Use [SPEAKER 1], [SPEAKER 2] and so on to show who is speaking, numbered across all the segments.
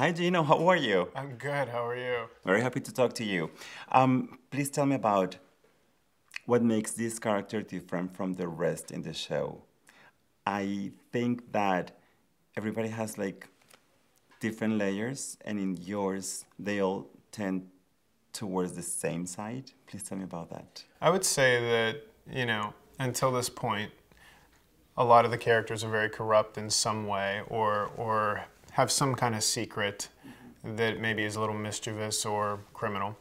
[SPEAKER 1] Hi Gino, how are you?
[SPEAKER 2] I'm good. How are you?
[SPEAKER 1] Very happy to talk to you. Please tell me about what makes this character different from the rest in the show. I think that everybody has like different layers, and in yours, they all tend towards the same side. Please tell me about that.
[SPEAKER 2] I would say that, until this point, a lot of the characters are very corrupt in some way or have some kind of secret that maybe is a little mischievous or criminal.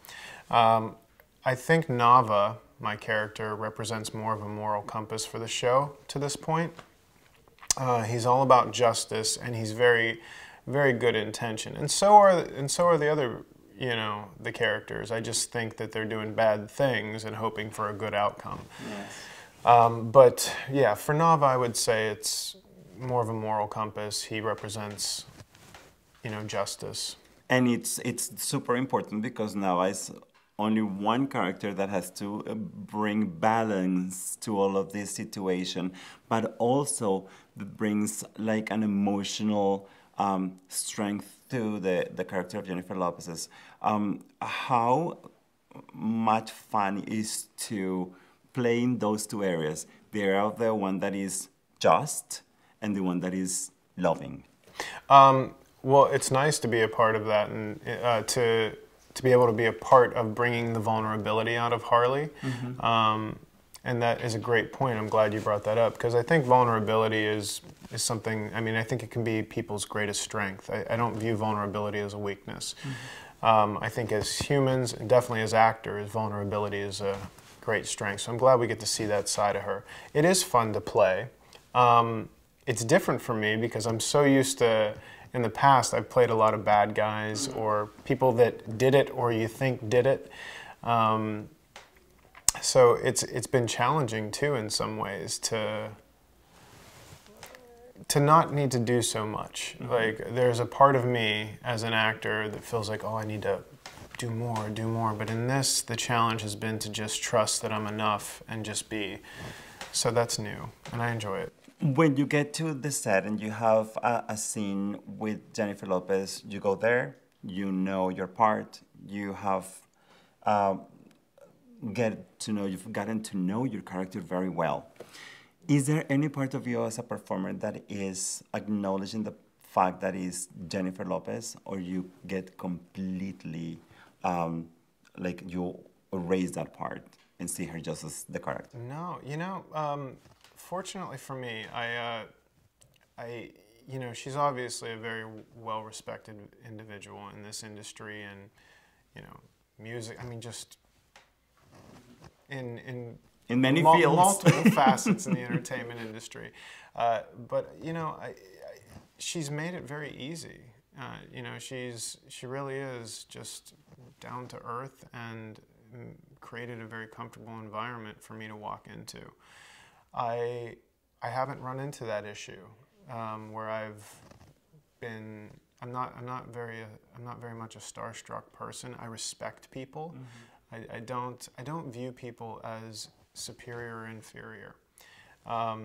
[SPEAKER 2] Um, I think Nava, my character, represents more of a moral compass for the show to this point. He's all about justice, and he's very, very good intention. And so are the other, the characters. I just think that they're doing bad things and hoping for a good outcome.
[SPEAKER 1] Yes.
[SPEAKER 2] But yeah, for Nava, I would say it's more of a moral compass. He represents, justice.
[SPEAKER 1] And it's super important because now it's only one character that has to bring balance to all of this situation, but also brings like an emotional strength to the character of Jennifer Lopez's. How much fun is to play in those two areas? The area of the one that is just and the one that is loving.
[SPEAKER 2] Well, it's nice to be a part of that and to be able to be a part of bringing the vulnerability out of Harley. And that is a great point. I'm glad you brought that up because I think vulnerability is something, I think it can be people's greatest strength. I don't view vulnerability as a weakness. I think as humans, and definitely as actors, vulnerability is a great strength. So I'm glad we get to see that side of her. It is fun to play. It's different for me because I'm so used to, in the past, I've played a lot of bad guys or people that did it or you think did it. So it's been challenging too in some ways to not need to do so much. Like there's a part of me as an actor that feels like, oh, I need to do more. But in this, the challenge has been to just trust that I'm enough and just be. So that's new, and I enjoy it.
[SPEAKER 1] When you get to the set and you have a scene with Jennifer Lopez, you go there, you know your part, you have you've gotten to know your character very well. Is there any part of you as a performer that is acknowledging the fact that is Jennifer Lopez, or you get completely like you erase that part and see her just as the character?
[SPEAKER 2] No, fortunately for me, she's obviously a very well-respected individual in this industry and, music. Just in
[SPEAKER 1] many fields,
[SPEAKER 2] multiple facets in the entertainment industry. But she's made it very easy. She really is just down to earth and created a very comfortable environment for me to walk into. I haven't run into that issue where I'm not very much a starstruck person. I respect people. I don't view people as superior or inferior. I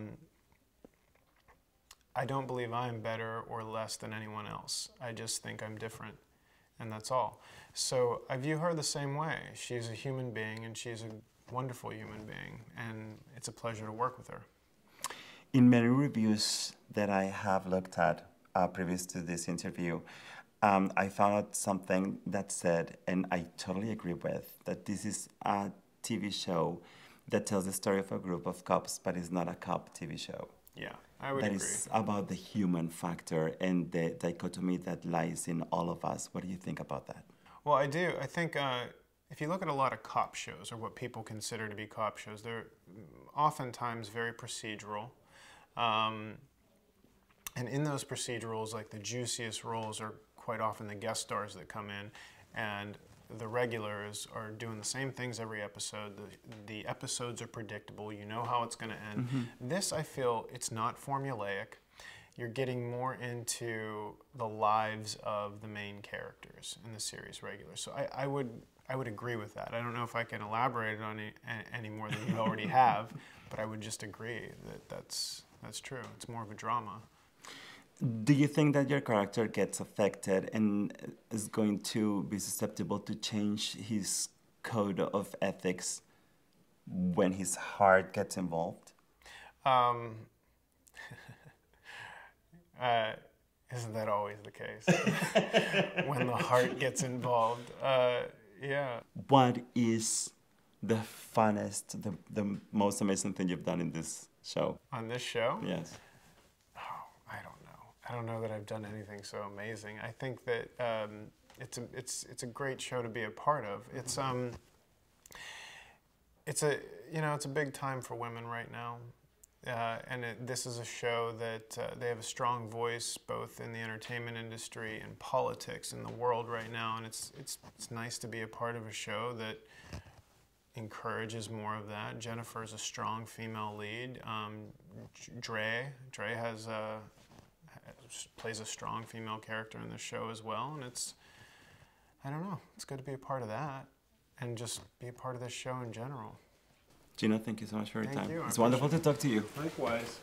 [SPEAKER 2] don't believe I'm better or less than anyone else. I just think I'm different, and that's all. So I view her the same way. She's a human being, and she's a wonderful human being, and it's a pleasure to work with her.
[SPEAKER 1] In many reviews that I have looked at previous to this interview, I found out something that said, and I totally agree with, that this is a TV show that tells the story of a group of cops, but it's not a cop TV show.
[SPEAKER 2] Yeah, I would agree.
[SPEAKER 1] That is about the human factor and the dichotomy that lies in all of us. What do you think about that?
[SPEAKER 2] Well, I do. I think if you look at a lot of cop shows, or what people consider to be cop shows, they're oftentimes very procedural. And in those procedurals, like the juiciest roles are quite often the guest stars that come in, and the regulars are doing the same things every episode. The episodes are predictable. You know how it's going to end. This, I feel, it's not formulaic. You're getting more into the lives of the main characters in the series regular. So I would agree with that. I don't know if I can elaborate on it any more than you already have, but I would just agree that that's true. It's more of a drama.
[SPEAKER 1] Do you think that your character gets affected and is going to be susceptible to change his code of ethics when his heart gets involved?
[SPEAKER 2] Um, uh, isn't that always the case? When the heart gets involved. Yeah.
[SPEAKER 1] What is the funnest, the most amazing thing you've done in this show?
[SPEAKER 2] On this show?
[SPEAKER 1] Yes.
[SPEAKER 2] Oh, I don't know. I don't know that I've done anything so amazing. I think that it's a great show to be a part of. It's a big time for women right now, and this is a show that they have a strong voice both in the entertainment industry and politics in the world right now, and it's nice to be a part of a show that encourages more of that. Jennifer's a strong female lead. Dre has plays a strong female character in the show as well, and I don't know, it's good to be a part of that and just be a part of this show in general.
[SPEAKER 1] Gino, thank you so much for your time.
[SPEAKER 2] Thank you.
[SPEAKER 1] It's wonderful to talk to you.
[SPEAKER 2] Likewise.